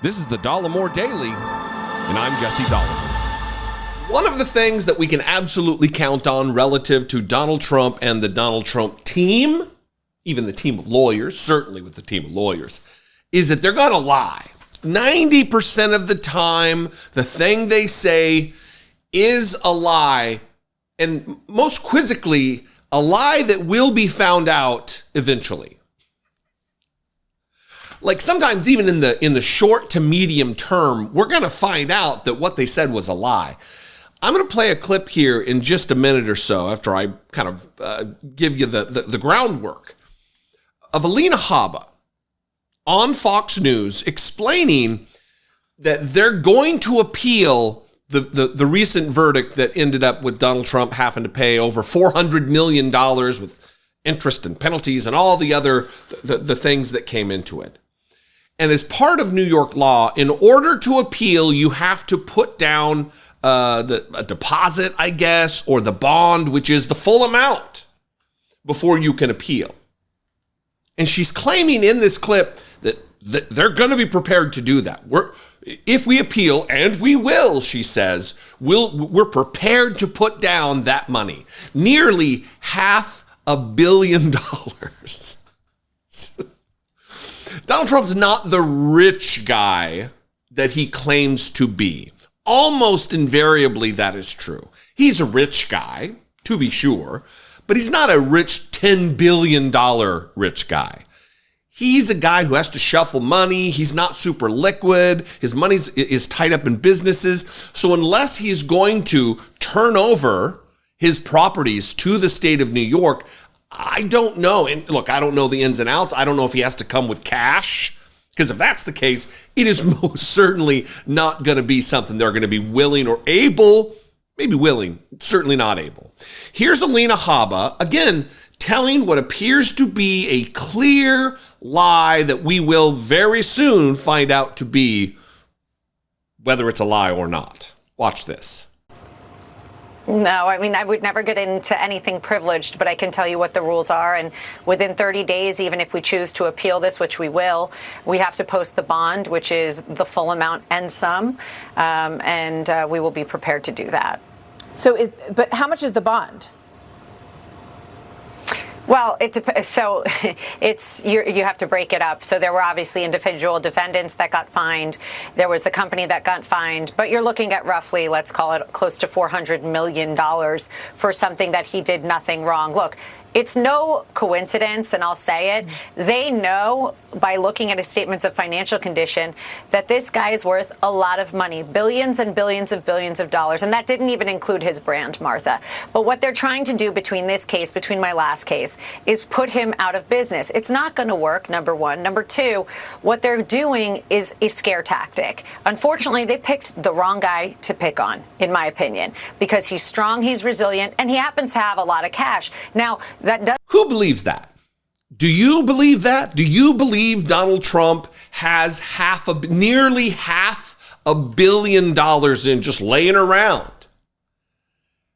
This is the Dollemore Daily, and I'm Jesse Dollemore. One of the things that we can absolutely count on relative to Donald Trump and the Donald Trump team, even the team of lawyers, certainly with the team of lawyers, is that they're going to lie. 90% of the time, the thing they say is a lie, and most quizzically, a lie that will be found out eventually. Like sometimes even in the short to medium term, we're going to find out that what they said was a lie. I'm going to play a clip here in just a minute or so after I kind of give you the groundwork of Alina Habba on Fox News explaining that they're going to appeal the recent verdict that ended up with Donald Trump having to pay over $400 million with interest and penalties and all the other the things that came into it. And as part of New York law, in order to appeal, you have to put down a deposit, I guess, or the bond, which is the full amount before you can appeal. And she's claiming in this clip that they're going to be prepared to do that. If we appeal, and we will, she says, we're prepared to put down that money. Nearly $500 million. Donald Trump's not the rich guy that he claims to be. Almost invariably, that is true. He's a rich guy, to be sure, but he's not a rich $10 billion rich guy. He's a guy who has to shuffle money. He's not super liquid. His money is tied up in businesses. So unless he's going to turn over his properties to the state of New York, I don't know. And look, I don't know the ins and outs. I don't know if he has to come with cash, because if that's the case, it is most certainly not going to be something they're going to be willing or able, maybe willing, certainly not able. Here's Alina Habba, again, telling what appears to be a clear lie that we will very soon find out to be whether it's a lie or not. Watch this. No, I mean, I would never get into anything privileged, but I can tell you what the rules are. And within 30 days, even if we choose to appeal this, which we will, we have to post the bond, which is the full amount and some. And we will be prepared to do that. But how much is the bond? Well, it depends. So you have to break it up. So there were obviously individual defendants that got fined. There was the company that got fined. But you're looking at roughly, let's call it close to $400 million for something that he did nothing wrong. Look, it's no coincidence, and I'll say it. They know by looking at his statements of financial condition that this guy is worth a lot of money, billions and billions of dollars. And that didn't even include his brand, Martha. But what they're trying to do between my last case, is put him out of business. It's not going to work, number one. Number two, what they're doing is a scare tactic. Unfortunately, they picked the wrong guy to pick on, in my opinion, because he's strong, he's resilient, and he happens to have a lot of cash. Now, who believes that? Do you believe that? Do you believe Donald Trump has nearly $500 million in just laying around?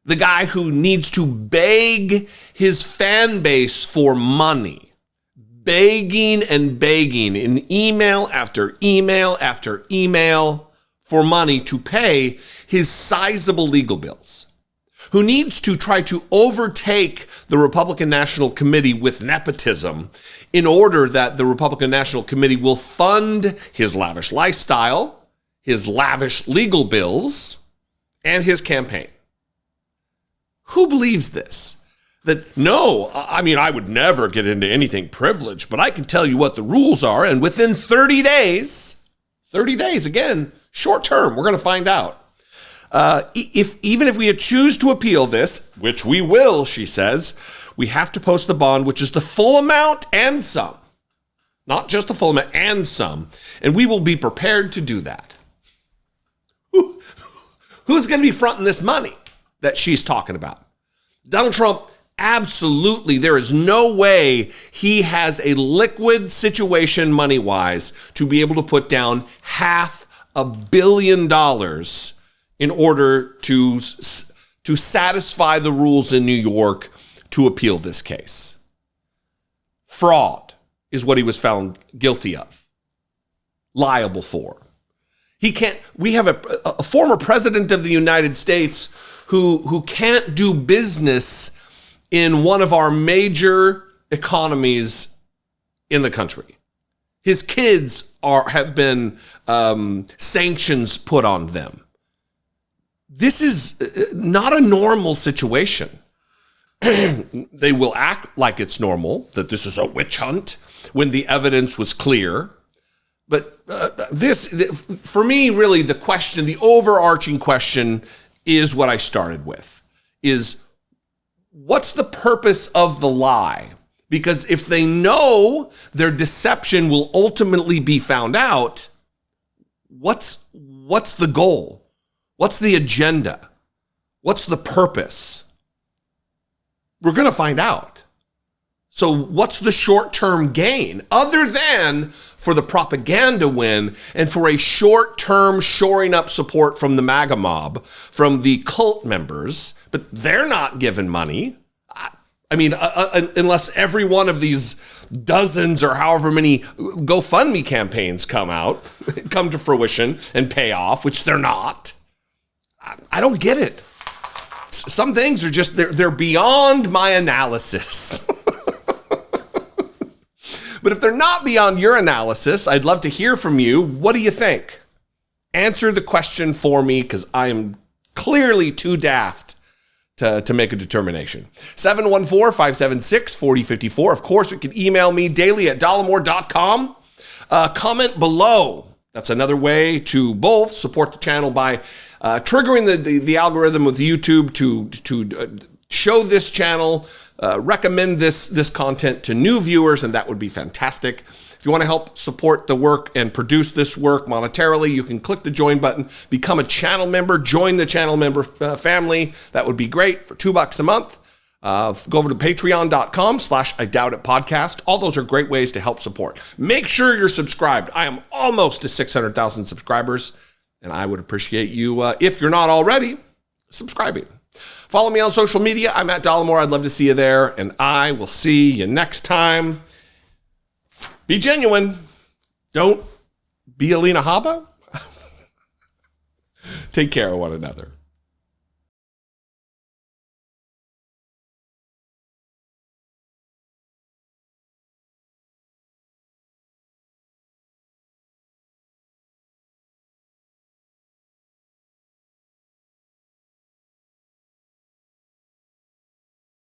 The guy who needs to beg his fan base for money, begging and begging in email after email after email for money to pay his sizable legal bills, who needs to try to overtake the Republican National Committee with nepotism in order that the Republican National Committee will fund his lavish lifestyle, his lavish legal bills, and his campaign. Who believes this? That, no, I mean, I would never get into anything privileged, but I can tell you what the rules are, and within 30 days, again, short term, we're going to find out. Even if we choose to appeal this, which we will, she says, we have to post the bond, which is the full amount and some. Not just the full amount and some. And we will be prepared to do that. Who's going to be fronting this money that she's talking about? Donald Trump, absolutely. There is no way he has a liquid situation money-wise to be able to put down $500 million in order to satisfy the rules in New York to appeal this case. Fraud is what he was found guilty of, liable for. He can't. We have a former president of the United States who can't do business in one of our major economies in the country. His kids have been sanctions put on them. This is not a normal situation. They will act like it's normal, that this is a witch hunt, when the evidence was clear. But for me, really, the overarching question is what I started with, is what's the purpose of the lie? Because if they know their deception will ultimately be found out, what's the goal? What's the agenda? What's the purpose? We're going to find out. So what's the short-term gain other than for the propaganda win and for a short-term shoring up support from the MAGA mob, from the cult members, but they're not given money. I mean, unless every one of these dozens or however many GoFundMe campaigns come to fruition and pay off, which they're not. I don't get it. Some things are just, they're beyond my analysis. But if they're not beyond your analysis, I'd love to hear from you. What do you think? Answer the question for me, because I am clearly too daft to make a determination. 714-576-4054. Of course, you can email me daily at dollemore.com. Comment below. That's another way to both support the channel by triggering the algorithm with YouTube to show this channel, recommend this content to new viewers, and that would be fantastic. If you want to help support the work and produce this work monetarily, you can click the join button, become a channel member, join the channel member family. That would be great for $2 a month. Go over to patreon.com/IDoubtItPodcast. All those are great ways to help support. Make sure you're subscribed. I am almost to 600,000 subscribers, and I would appreciate you, if you're not already, subscribing. Follow me on social media. I'm at Dollemore. I'd love to see you there, and I will see you next time. Be genuine. Don't be Alina Habba. Take care of one another.